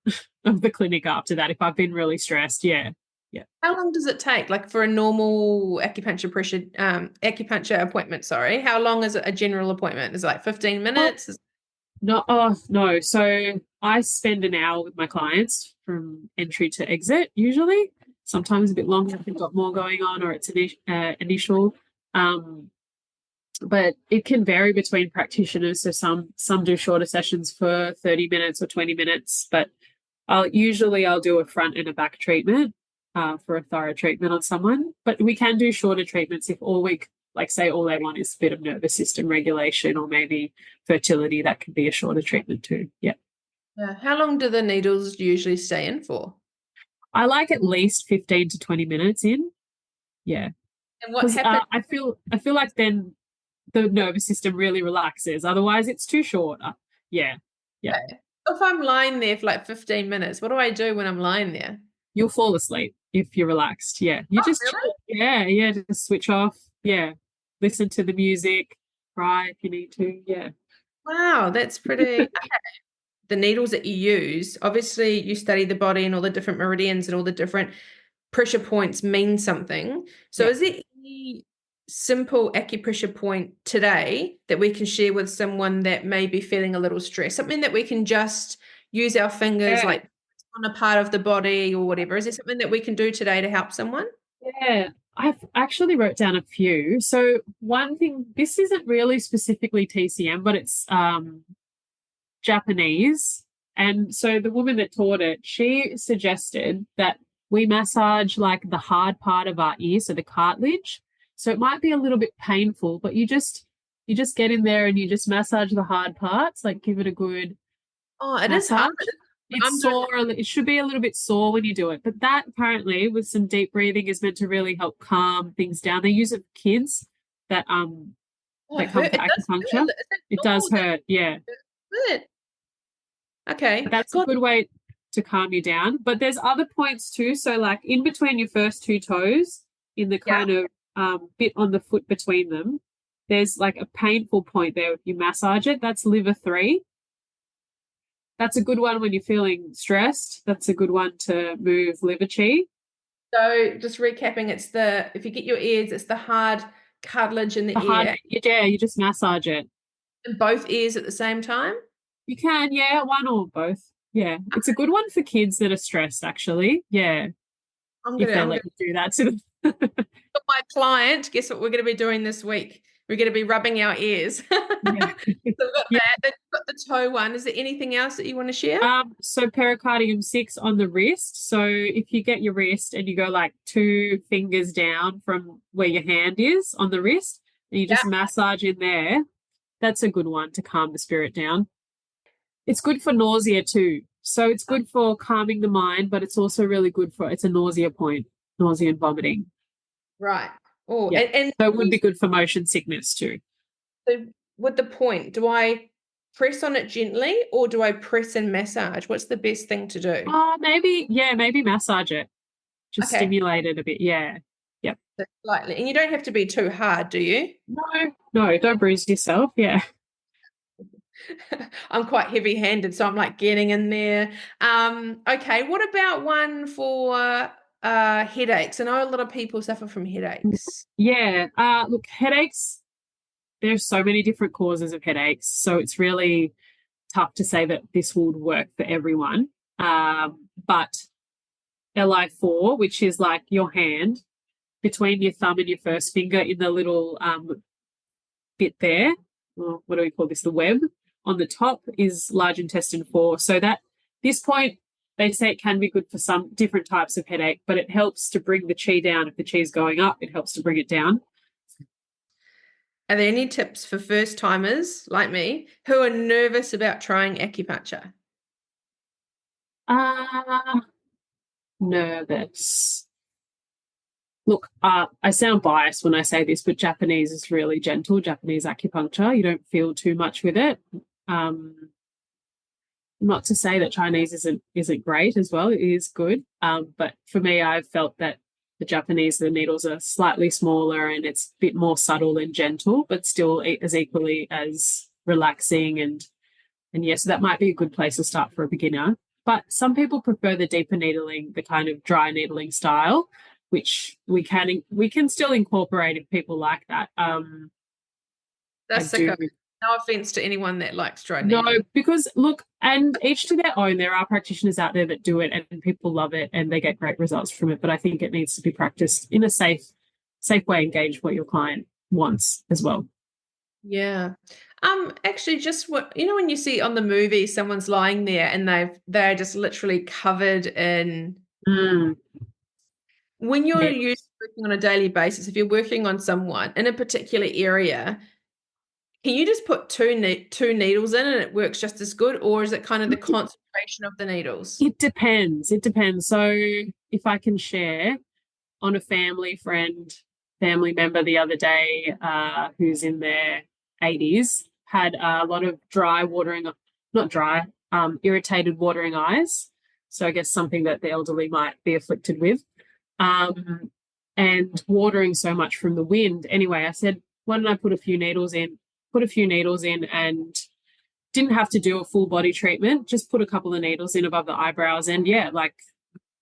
of the clinic after that if I've been really stressed. Yeah, yeah. How long does it take, like for a normal acupuncture appointment? Sorry, how long is it a general appointment? Is it like 15 Oh, minutes? no, oh no. So I spend an hour with my clients from entry to exit usually. Sometimes a bit longer if they've got more going on or it's initial. Um, but it can vary between practitioners. So some do shorter sessions for 30 minutes or 20 minutes, but I'll do a front and a back treatment for a thorough treatment on someone. But we can do shorter treatments if like say all they want is a bit of nervous system regulation or maybe fertility. That could be a shorter treatment too. Yeah. Yeah. How long do the needles usually stay in for? I like at least 15 to 20 minutes in. Yeah. And what Because happens? I feel like then the nervous system really relaxes. Otherwise, it's too short. Yeah. Yeah. If I'm lying there for like 15 minutes, what do I do when I'm lying there? You'll fall asleep if you're relaxed. Yeah. You Oh, just chill. really? Yeah, just switch off. Yeah. Listen to the music, cry if you need to. Yeah. Wow, that's pretty. The needles that you use, obviously you study the body and all the different meridians and all the different pressure points mean something. So Yeah. is there any simple acupressure point today that we can share with someone that may be feeling a little stressed? Something that we can just use our fingers Yeah. like on a part of the body or whatever. Is there something that we can do today to help someone? Yeah. I've actually wrote down a few. So one thing, this isn't really specifically TCM, but it's Japanese. And so the woman that taught it, she suggested that we massage like the hard part of our ear, so the cartilage. So it might be a little bit painful, but you just get in there and you just massage the hard parts, like give it a good Oh, it is hard. massage. It's I'm doing sore, it should be a little bit sore when you do it. But that apparently with some deep breathing is meant to really help calm things down. They use it for kids that oh, it that come hurt. for It does acupuncture. hurt. Is that It does normal? hurt, yeah. That's it. Okay. That's a God, good way to calm you down. But there's other points too. So, like in between your first two toes, in the yeah. kind of bit on the foot between them, there's like a painful point there. If you massage it, that's liver 3. That's a good one when you're feeling stressed. That's a good one to move liver chi. So just recapping, it's the if you get your ears, it's the hard cartilage in the The hard, ear, yeah, you just massage it. in both ears at the same time. You can, yeah, one or both. Yeah, it's a good one for kids that are stressed, actually. Yeah, if they I'm gonna let you do that to them. put my client. Guess what we're gonna be doing this week? We're gonna be rubbing our ears. Yeah. So we've got Yeah. that. Then we've got the toe one. Is there anything else that you want to share? So pericardium 6 on the wrist. So if you get your wrist and you go like 2 fingers down from where your hand is on the wrist, and you Yeah. just massage in there, that's a good one to calm the spirit down. It's good for nausea too. So it's good for calming the mind, but it's also really good for it's a nausea point, nausea and vomiting. Right. Oh, Yeah. and So it would be good for motion sickness too. so with the point, do I press on it gently or do I press and massage? What's the best thing to do? Maybe massage it. Just Okay. stimulate it a bit. Yeah. Yep. So slightly. And you don't have to be too hard, do you? No, don't bruise yourself. Yeah. I'm quite heavy-handed, so I'm like getting in there. Okay, what about one for headaches? I know a lot of people suffer from headaches. Yeah. Look, headaches, there's so many different causes of headaches. So it's really tough to say that this would work for everyone. But Li4, which is like your hand between your thumb and your first finger in the little bit there, or what do we call this? The web on the top is large intestine 4. So that this point, they say it can be good for some different types of headache, but it helps to bring the chi down. If the chi is going up, it helps to bring it down. Are there any tips for first timers like me who are nervous about trying acupuncture? Nervous. Look, I sound biased when I say this, but Japanese is really gentle. Japanese acupuncture, you don't feel too much with it. Not to say that Chinese isn't great as well. It is good, but for me, I've felt that the needles are slightly smaller and it's a bit more subtle and gentle, but still as equally as relaxing and yes, that might be a good place to start for a beginner. But some people prefer the deeper needling, the kind of dry needling style, which we can still incorporate if people like that. I That's do. sicko. No offense to anyone that likes dry No, needling. because look, and each to their own. There are practitioners out there that do it, and people love it, and they get great results from it. But I think it needs to be practiced in a safe way, engage what your client wants as well. Yeah. Actually just what when you see on the movie someone's lying there and they're just literally covered in Mm, when you're needles. used to working on a daily basis, if you're working on someone in a particular area, can you just put two needles in and it works just as good, or is it kind of the concentration of the needles? It depends. It depends. So if I can share on a family member the other day who's in their 80s had a lot of not dry, irritated watering eyes. So I guess something that the elderly might be afflicted with. Um, and watering so much from the wind. Anyway, I said, why don't I put a few needles in? Put a few needles in and didn't have to do a full body treatment, just put a couple of needles in above the eyebrows. And yeah, like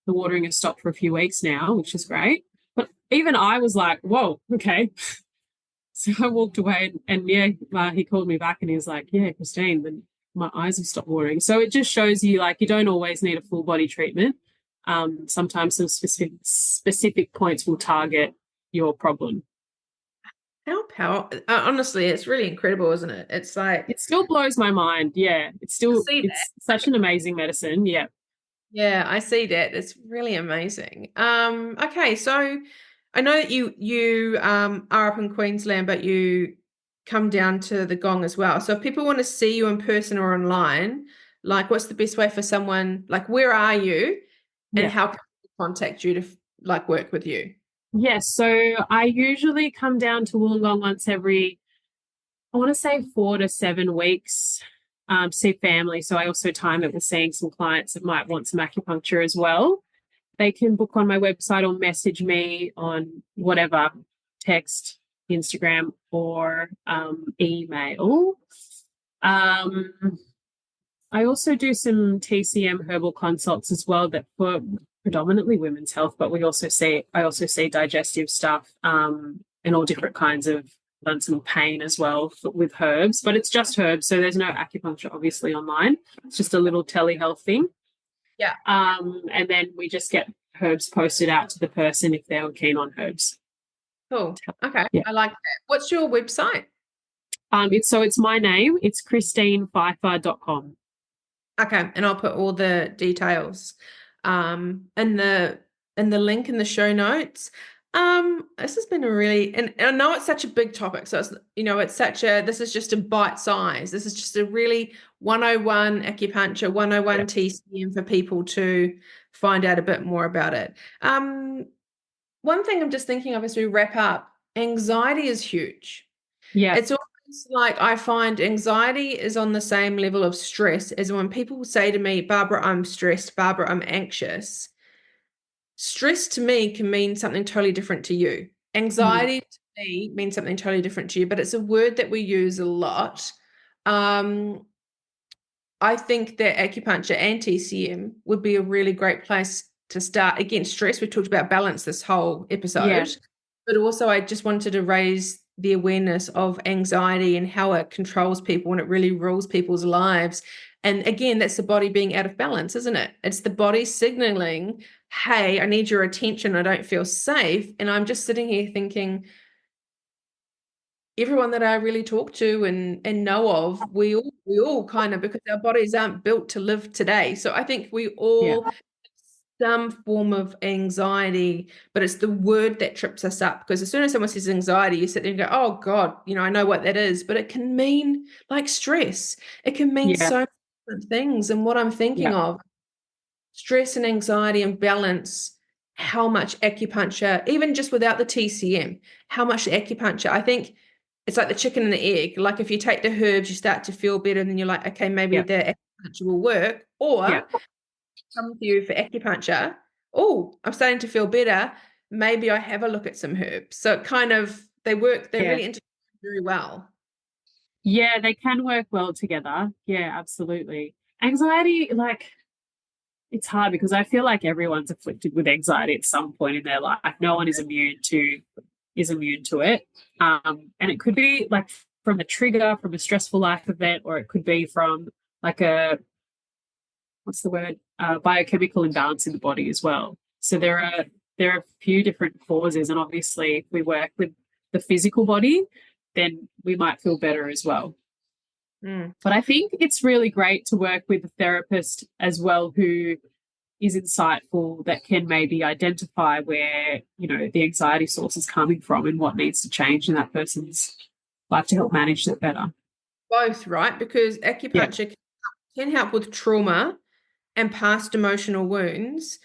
the watering has stopped for a few weeks now, which is great. But even I was like, whoa, okay. So I walked away and yeah, he called me back and he was like, yeah, Christine, then my eyes have stopped watering. So it just shows you like you don't always need a full body treatment. Sometimes some specific points will target your problem. How powerful. Honestly, it's really incredible, isn't it? It's like, It still blows my mind. Yeah, I see it's such an amazing medicine. Yeah. yeah, I see that. It's really amazing. Okay, so I know that you are up in Queensland, but you come down to the Gong as well. So if people want to see you in person or online, like what's the best way for someone, like where are you and Yeah. how can they contact you to like work with you? Yes. So I usually come down to Wollongong once every, I want to say 4 to 7 weeks, see family. So I also time it with seeing some clients that might want some acupuncture as well. They can book on my website or message me on whatever, text, Instagram, or email. I also do some TCM herbal consults as well that for predominantly women's health, but I also see digestive stuff and all different kinds of done some pain as well with herbs, but it's just herbs, so there's no acupuncture obviously online. It's just a little telehealth thing. Yeah. And then we just get herbs posted out to the person if they're keen on herbs. Cool. Okay. Yeah. I like that. What's your website? It's my name. It's christinepfeiffer.com. Okay, and I'll put all the details in the link in the show notes. This has been a really, and I know it's such a big topic, so it's this is just a bite size. This is just a really 101 acupuncture, 101 Yeah. TCM for people to find out a bit more about it. One thing I'm just thinking of as we wrap up, anxiety is huge. Yeah. It's almost like I find anxiety is on the same level of stress as when people say to me, Barbara, I'm stressed, Barbara, I'm anxious. Stress to me can mean something totally different to you. Mm. Anxiety to me means something totally different to you, but it's a word that we use a lot. Um, I think that acupuncture and TCM would be a really great place to start. Again, stress, we talked about balance this whole Yeah. episode, but also I just wanted to raise the awareness of anxiety and how it controls people and it really rules people's lives. And again, that's the body being out of balance, isn't it? It's the body signaling, hey, I need your attention. I don't feel safe. And I'm just sitting here thinking, everyone that I really talk to and know of, we all kind of, because our bodies aren't built to live today. So I think we Yeah. all have some form of anxiety, but it's the word that trips us up, because as soon as someone says anxiety, you sit there and go, oh God, I know what that is, but it can mean like stress. It can mean Yeah. so many different things. And what I'm thinking Yeah. of, stress and anxiety and balance, how much acupuncture, even just without the TCM, how much the acupuncture, I think it's like the chicken and the egg. Like if you take the herbs, you start to feel better, and then you're like, okay, maybe Yeah. the acupuncture will work. Yeah. Or come to you for acupuncture. Oh, I'm starting to feel better. Maybe I have a look at some herbs. So it kind of, they work, they Yeah. really intertwine very well. Yeah, they can work well together. Yeah, absolutely. Anxiety, like, it's hard because I feel like everyone's afflicted with anxiety at some point in their life. No one is immune to it. And it could be like from a trigger, from a stressful life event, or it could be from like a what's the word? Biochemical imbalance in the body as well. So there are a few different causes, and obviously, if we work with the physical body, then we might feel better as well. Mm. But I think it's really great to work with a therapist as well who is insightful, that can maybe identify where, the anxiety source is coming from and what needs to change in that person's life to help manage it better. Both, right? Because Yeah. acupuncture can help with trauma and past emotional wounds.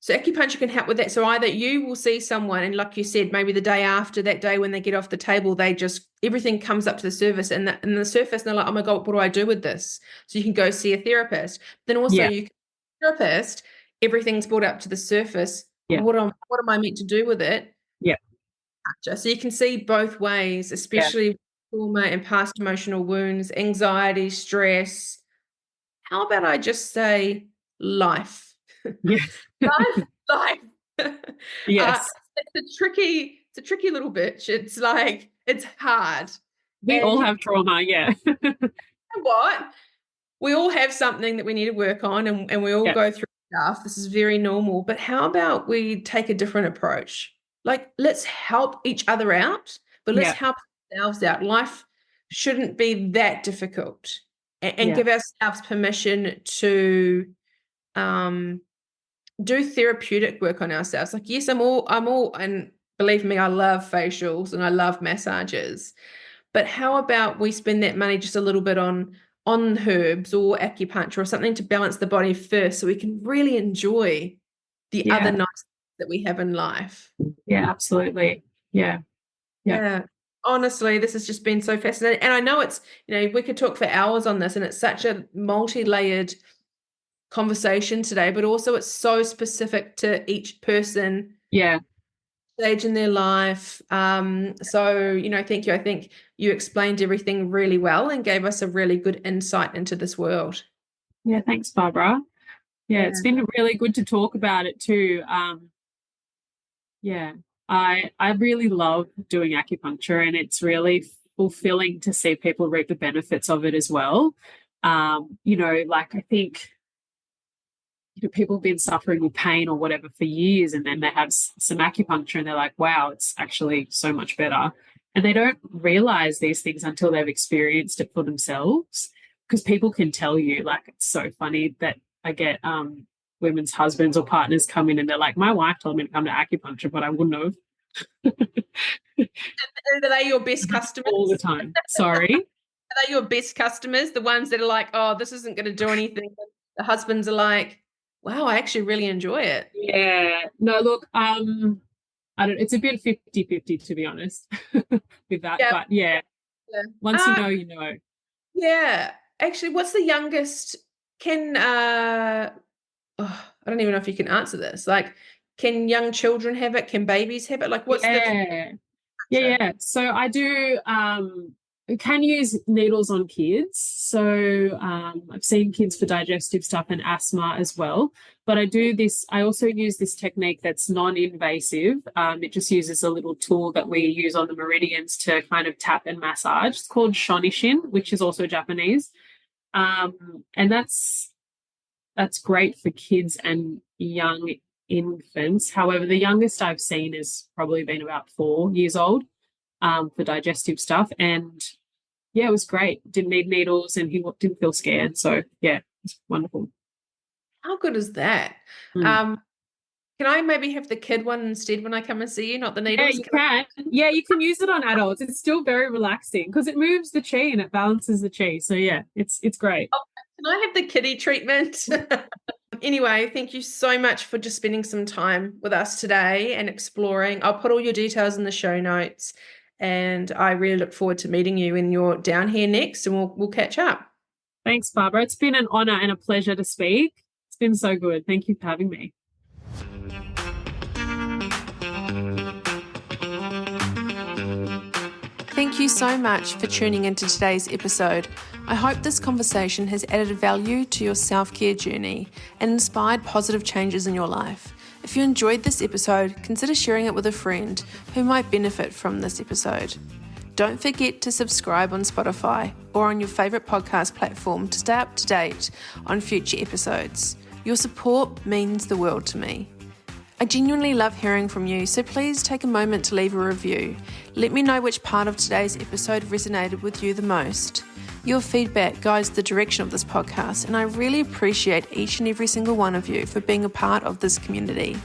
So acupuncture can help with that. So either you will see someone, and like you said, maybe the day after, that day when they get off the table, they just, everything comes up to the surface, and the surface, and they're like, oh my God, what do I do with this? So you can go see a therapist. Then also Yeah. you can see a therapist, everything's brought up to the surface. Yeah. What am I meant to do with it? acupuncture. So you can see both ways, Yeah. especially trauma and past emotional wounds, anxiety, stress. How about I just say life? Yeah. Life. Uh, Yes. it's a tricky little bitch. It's like, it's hard. We And all you have trauma. Yeah. know what? We all have something that we need to work on, and we all Yeah. go through stuff. This is very normal. But how about we take a different approach? Like, let's help each other out, but let's Yeah. help ourselves out. Life shouldn't be that difficult, and Yeah. give ourselves permission to do therapeutic work on ourselves. Like, yes, and believe me, I love facials and I love massages. But how about we spend that money just a little bit on herbs or acupuncture or something to balance the body first, so we can really enjoy the other Yeah. nice things that we have in life. Yeah. Absolutely. Yeah. Yeah. Yeah. Honestly, this has just been so fascinating. And I know we could talk for hours on this, and it's such a multi-layered conversation today, but also it's so specific to each person Yeah. stage in their life. Thank you. I think you explained everything really well and gave us a really good insight into this world. Yeah. Thanks, Barbara. Yeah. It's Yeah. been really good to talk about it too. Yeah. I really love doing acupuncture, and it's really fulfilling to see people reap the benefits of it as well. Like I think people have been suffering with pain or whatever for years, and then they have some acupuncture and they're like, wow, it's actually so much better. And they don't realize these things until they've experienced it for themselves, because people can tell you. Like, it's so funny that I get women's husbands or partners come in and they're like, my wife told me to come to acupuncture, but I wouldn't have. Are they your best customers? All the time. Sorry. Are they your best customers? The ones that are like, oh, this isn't going to do anything. The husbands are like, wow, I actually really enjoy it. Yeah. No, look, I don't, it's a bit 50-50 to be honest with that. Yeah. But yeah, Yeah. once you know, you know. Yeah. Actually, what's the youngest? Can I don't even know if you can answer this. Like, can young children have it? Can babies have it? Like, what's the Yeah. So I do can use needles on kids. So I've seen kids for digestive stuff and asthma as well. But I also use this technique that's non-invasive. It just uses a little tool that we use on the meridians to kind of tap and massage. It's called shonishin, which is also Japanese. And that's great for kids and young infants. However, the youngest I've seen has probably been about 4 years old for digestive stuff. And yeah, it was great. Didn't need needles and he didn't feel scared. So yeah, it's wonderful. How good is that? Mm. Can I maybe have the kid one instead when I come and see you, not the Yeah, needles? you can. Yeah, you can use it on adults. It's still very relaxing because it moves the chi and it balances the chi. So yeah, it's great. Oh, can I have the kiddie treatment? Anyway, thank you so much for just spending some time with us today and exploring. I'll put all your details in the show notes, and I really look forward to meeting you when you're down here next, and we'll catch up. Thanks, Barbara. It's been an honor and a pleasure to speak. It's been so good. Thank you for having me. Thank you so much for tuning into today's episode. I hope this conversation has added value to your self-care journey and inspired positive changes in your life. If you enjoyed this episode, consider sharing it with a friend who might benefit from this episode. Don't forget to subscribe on Spotify or on your favourite podcast platform to stay up to date on future episodes. Your support means the world to me. I genuinely love hearing from you, so please take a moment to leave a review. Let me know which part of today's episode resonated with you the most. Your feedback guides the direction of this podcast, and I really appreciate each and every single one of you for being a part of this community.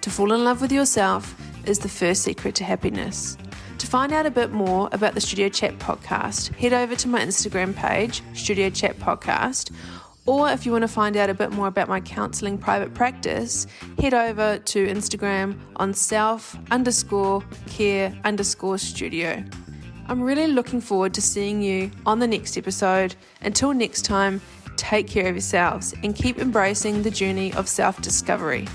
To fall in love with yourself is the first secret to happiness. To find out a bit more about the Studio Chat podcast, head over to my Instagram page, Studio Chat Podcast, or if you want to find out a bit more about my counselling private practice, head over to Instagram on self_care_studio. I'm really looking forward to seeing you on the next episode. Until next time, take care of yourselves and keep embracing the journey of self-discovery.